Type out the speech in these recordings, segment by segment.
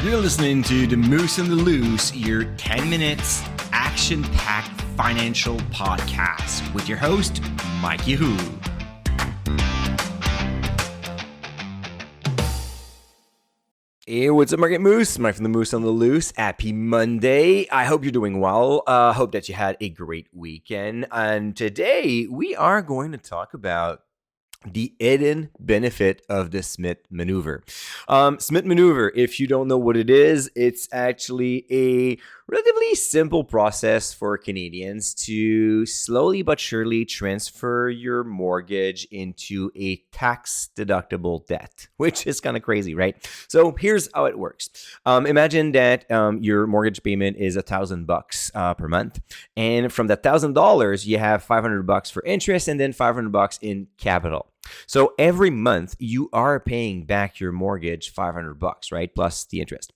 You're listening to The Moose and the Loose, your 10 minutes action-packed financial podcast with your host, Mikey Hu. Hey, what's up, Market Moose? Mike from The Moose on the Loose. Happy Monday. I hope you're doing well. Hope that you had a great weekend. And today we are going to talk about the hidden benefit of the Smith Maneuver. Smith Maneuver, if you don't know what it is, it's actually a relatively simple process for Canadians to slowly but surely transfer your mortgage into a tax-deductible debt, which is kind of crazy, right? So here's how it works. Imagine that your mortgage payment is $1,000 per month, and from that $1,000, you have $500 for interest and then $500 in capital. So every month you are paying back your mortgage $500, right? Plus the interest.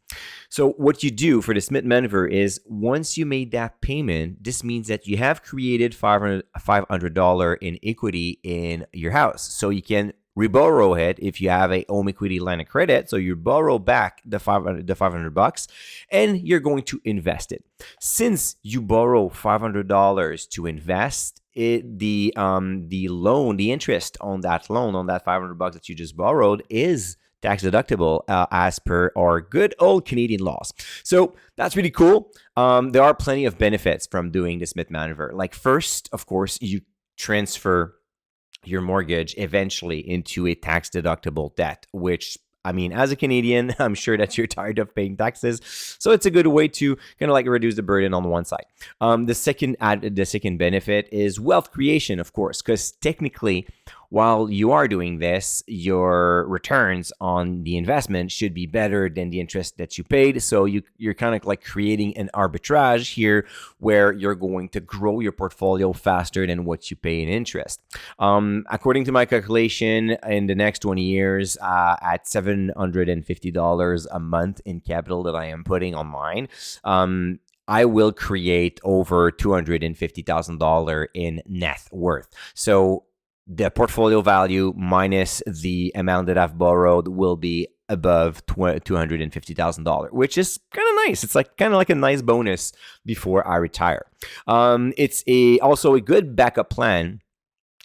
So what you do for the Smith Maneuver is once you made that payment, this means that you have created $500 in equity in your house. So you can reborrow it if you have a home equity line of credit. So you borrow back the $500 and you're going to invest it. Since you borrow $500 to invest, the loan, the interest on that loan, on that $500 that you just borrowed is tax deductible as per our good old Canadian laws. So that's really cool. There are plenty of benefits from doing the Smith Maneuver. Like first, of course, you transfer your mortgage eventually into a tax deductible debt, which, I mean, as a Canadian, I'm sure that you're tired of paying taxes. So it's a good way to kind of like reduce the burden on one side. The second benefit is wealth creation, of course, because technically, while you are doing this, your returns on the investment should be better than the interest that you paid. So you're kind of like creating an arbitrage here where you're going to grow your portfolio faster than what you pay in interest. According to my calculation, in the next 20 years, at $750 a month in capital that I am putting on mine, I will create over $250,000 in net worth. So the portfolio value minus the amount that I've borrowed will be above $250,000, which is kind of nice. It's like kind of like a nice bonus before I retire. It's also a good backup plan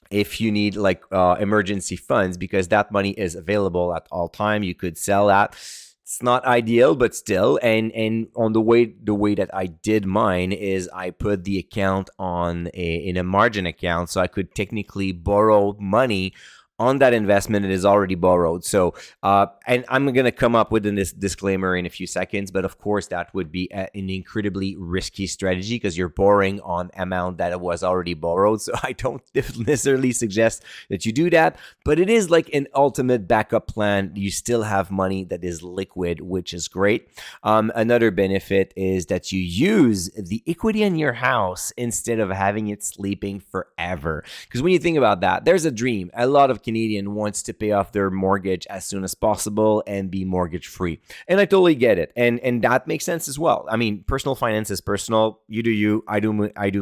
if you need like emergency funds, because that money is available at all time. You could sell that. It's not ideal, but still, and on the way that I did mine is I put the account in a margin account, so I could technically borrow money on that investment that is already borrowed. So, and I'm going to come up with this disclaimer in a few seconds, but of course that would be an incredibly risky strategy because you're borrowing on amount that was already borrowed. So I don't necessarily suggest that you do that, but it is like an ultimate backup plan. You still have money that is liquid, which is great. Another benefit is that you use the equity in your house instead of having it sleeping forever. Because when you think about that, there's a dream. A lot of Canadian wants to pay off their mortgage as soon as possible and be mortgage free. And I totally get it. And that makes sense as well. I mean, personal finance is personal. You do you, I do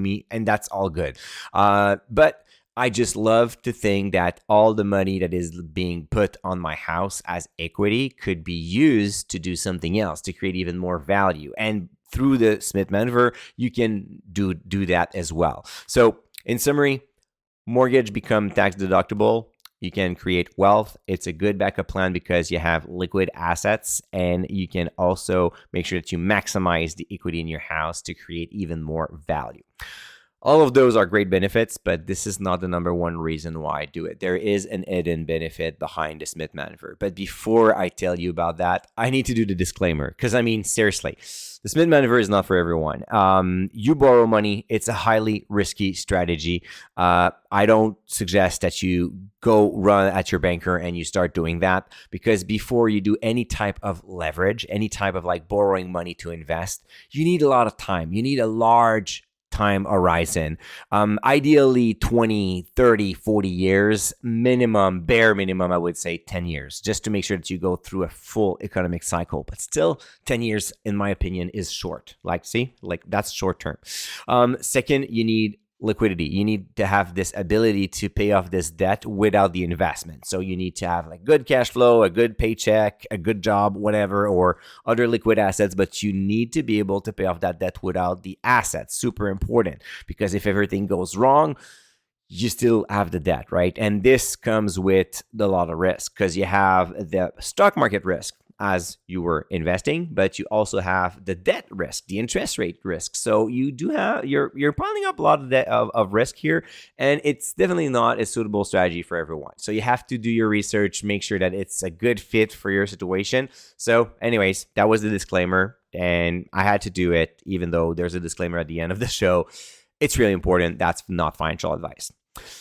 me, and that's all good. But I just love to think that all the money that is being put on my house as equity could be used to do something else, to create even more value. And through the Smith Maneuver, you can do that as well. So in summary, mortgage become tax deductible. You can create wealth. It's a good backup plan because you have liquid assets, and you can also make sure that you maximize the equity in your house to create even more value. All of those are great benefits, but this is not the number one reason why I do it. There is an hidden benefit behind the Smith Maneuver. But before I tell you about that, I need to do the disclaimer. Because, I mean, seriously, the Smith Maneuver is not for everyone. You borrow money. It's a highly risky strategy. I don't suggest that you go run at your banker and you start doing that, because before you do any type of leverage, any type of like borrowing money to invest, you need a lot of time. You need a large time horizon. Ideally 20, 30, 40 years minimum, bare minimum, I would say 10 years, just to make sure that you go through a full economic cycle. But still 10 years, in my opinion, is short. Like, see, like that's short term. Second, you need liquidity. You need to have this ability to pay off this debt without the investment. So you need to have like good cash flow, a good paycheck, a good job, whatever, or other liquid assets, but you need to be able to pay off that debt without the assets. Super important, because if everything goes wrong, you still have the debt, right? And this comes with a lot of risk, because you have the stock market risk as you were investing, but you also have the debt risk, the interest rate risk. So you do have, you're piling up a lot of debt of risk here, and it's definitely not a suitable strategy for everyone. So you have to do your research, make sure that it's a good fit for your situation. So anyways, that was the disclaimer, and I had to do it, even though there's a disclaimer at the end of the show. It's really important. That's not financial advice.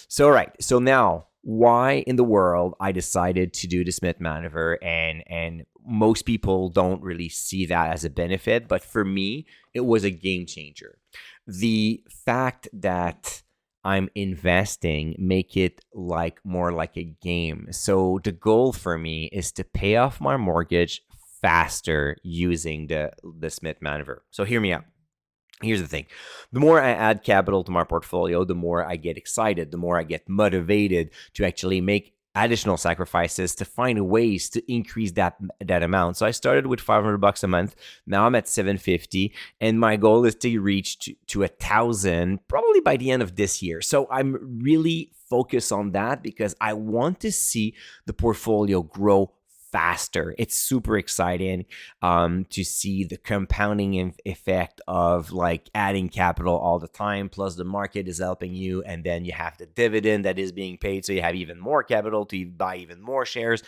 So, all right. So now, why in the world I decided to do the Smith Manoeuvre, and most people don't really see that as a benefit, but for me, it was a game changer. The fact that I'm investing make it like more like a game. So the goal for me is to pay off my mortgage faster using the Smith Manoeuvre. So hear me out. Here's the thing. The more I add capital to my portfolio, the more I get excited, the more I get motivated to actually make additional sacrifices to find ways to increase that amount. So I started with $500 a month. Now I'm at $750, and my goal is to reach to 1,000 probably by the end of this year. So I'm really focused on that because I want to see the portfolio grow faster. It's super exciting to see the compounding effect of like adding capital all the time, plus the market is helping you, and then you have the dividend that is being paid, so you have even more capital to buy even more shares,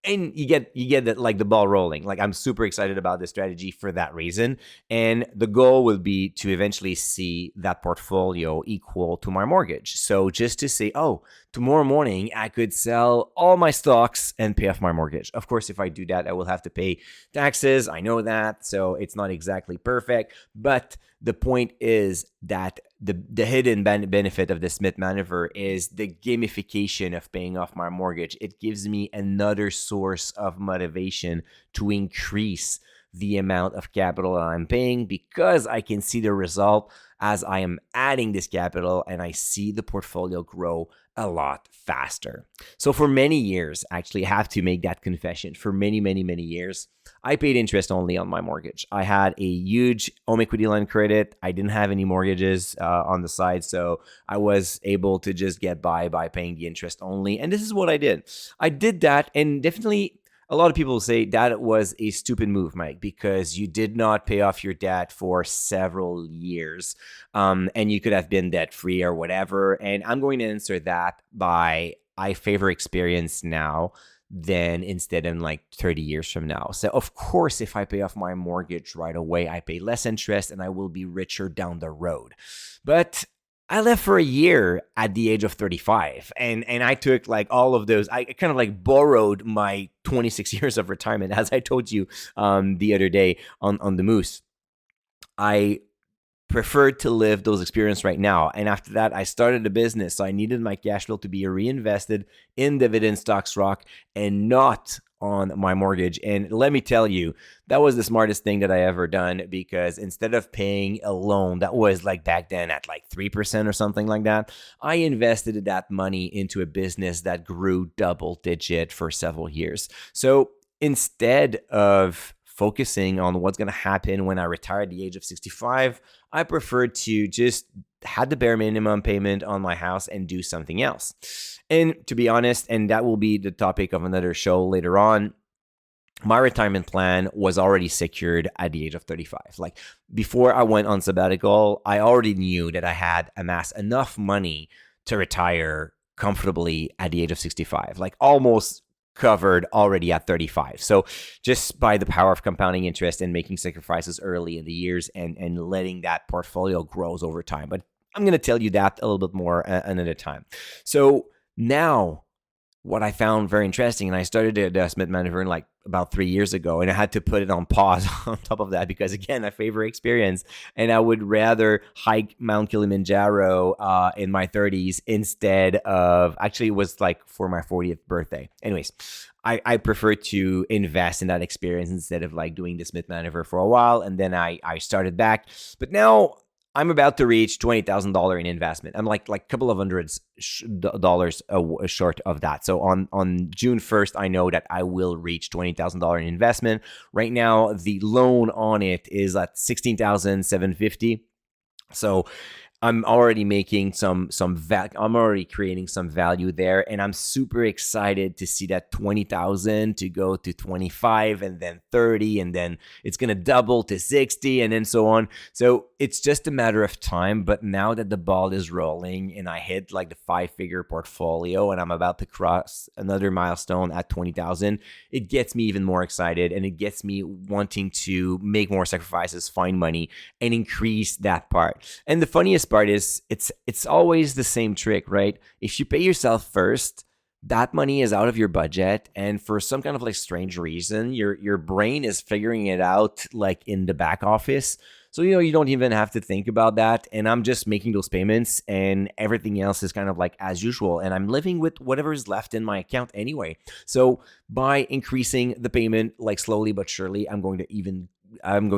and you get that, like, the ball rolling. Like, I'm super excited about this strategy for that reason. And the goal will be to eventually see that portfolio equal to my mortgage. So just to say, oh, tomorrow morning I could sell all my stocks and pay off my mortgage. Of course, if I do that, I will have to pay taxes. I know that. So it's not exactly perfect. But the point is that the hidden benefit of the Smith Manoeuvre is the gamification of paying off my mortgage. It gives me another source of motivation to increase the amount of capital that I'm paying, because I can see the result as I am adding this capital and I see the portfolio grow a lot faster. So for many years, actually, I have to make that confession, for many, many, many years, I paid interest only on my mortgage. I had a huge home equity line credit. I didn't have any mortgages on the side, so I was able to just get by paying the interest only. And this is what I did. I did that, and definitely a lot of people say that was a stupid move, Mike, because you did not pay off your debt for several years, and you could have been debt-free or whatever. And I'm going to answer that by I favor experience now than instead in like 30 years from now. So of course, if I pay off my mortgage right away, I pay less interest and I will be richer down the road. But I left for a year at the age of 35, and I took like all of those. I kind of like borrowed my 26 years of retirement, as I told you the other day on the Moose. I preferred to live those experiences right now. And after that, I started a business. So I needed my cash flow to be reinvested in dividend stocks, rock, and not on my mortgage. And let me tell you, that was the smartest thing that I ever done, because instead of paying a loan that was like back then at like 3% or something like that, I invested that money into a business that grew double digit for several years. So instead of focusing on what's going to happen when I retire at the age of 65, I prefer to just have the bare minimum payment on my house and do something else. And to be honest, and that will be the topic of another show later on, my retirement plan was already secured at the age of 35. Like, before I went on sabbatical, I already knew that I had amassed enough money to retire comfortably at the age of 65, like almost covered already at 35. So just by the power of compounding interest and making sacrifices early in the years and letting that portfolio grows over time. But I'm going to tell you that a little bit more another time. So now, what I found very interesting, and I started the Smith Manoeuvre like about 3 years ago, and I had to put it on pause on top of that because, again, I favor experience, and I would rather hike Mount Kilimanjaro in my 30s instead of, actually, it was like for my 40th birthday. Anyways, I prefer to invest in that experience instead of like doing the Smith Manoeuvre for a while, and then I started back. But now I'm about to reach $20,000 in investment. I'm like a couple of hundreds dollars short of that. So on June 1st, I know that I will reach $20,000 in investment. Right now, the loan on it is at $16,750. So I'm already making I'm already creating some value there, and I'm super excited to see that 20,000 to go to 25 and then 30, and then it's going to double to 60 and then so on. So it's just a matter of time, but now that the ball is rolling and I hit like the 5-figure portfolio and I'm about to cross another milestone at 20,000, it gets me even more excited, and it gets me wanting to make more sacrifices, find money, and increase that part. And the funniest part is it's always the same trick, right? If you pay yourself first, that money is out of your budget, and for some kind of like strange reason, your brain is figuring it out like in the back office. So, you don't even have to think about that. And I'm just making those payments, and everything else is kind of like as usual. And I'm living with whatever is left in my account anyway. So by increasing the payment, like slowly but surely, I'm going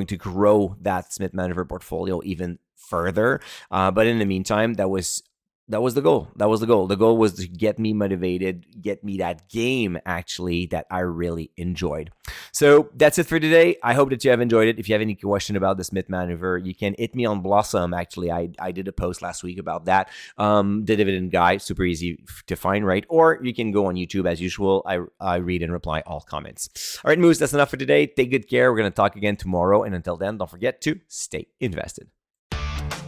to grow that Smith Manoeuvre portfolio even further. But in the meantime, that was the goal. The goal was to get me motivated, get me that game actually that I really enjoyed. So that's it for today. I hope that you have enjoyed it. If you have any question about the Smith Manoeuvre, you can hit me on Blossom. Actually, I did a post last week about that. The dividend guide, super easy to find, right? Or you can go on YouTube as usual. I read and reply all comments. All right, Moose, that's enough for today. Take good care. We're going to talk again tomorrow. And until then, don't forget to stay invested.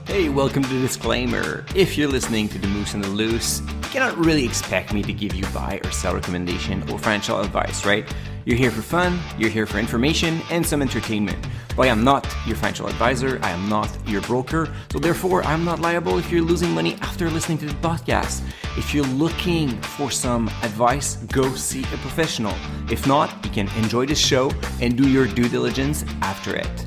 Hey, welcome to the disclaimer. If you're listening to The Moose and the Loose, you cannot really expect me to give you buy or sell recommendation or financial advice, right? You're here for fun, you're here for information and some entertainment. But I am not your financial advisor, I am not your broker, so therefore I'm not liable if you're losing money after listening to the podcast. If you're looking for some advice, go see a professional. If not, you can enjoy the show and do your due diligence after it.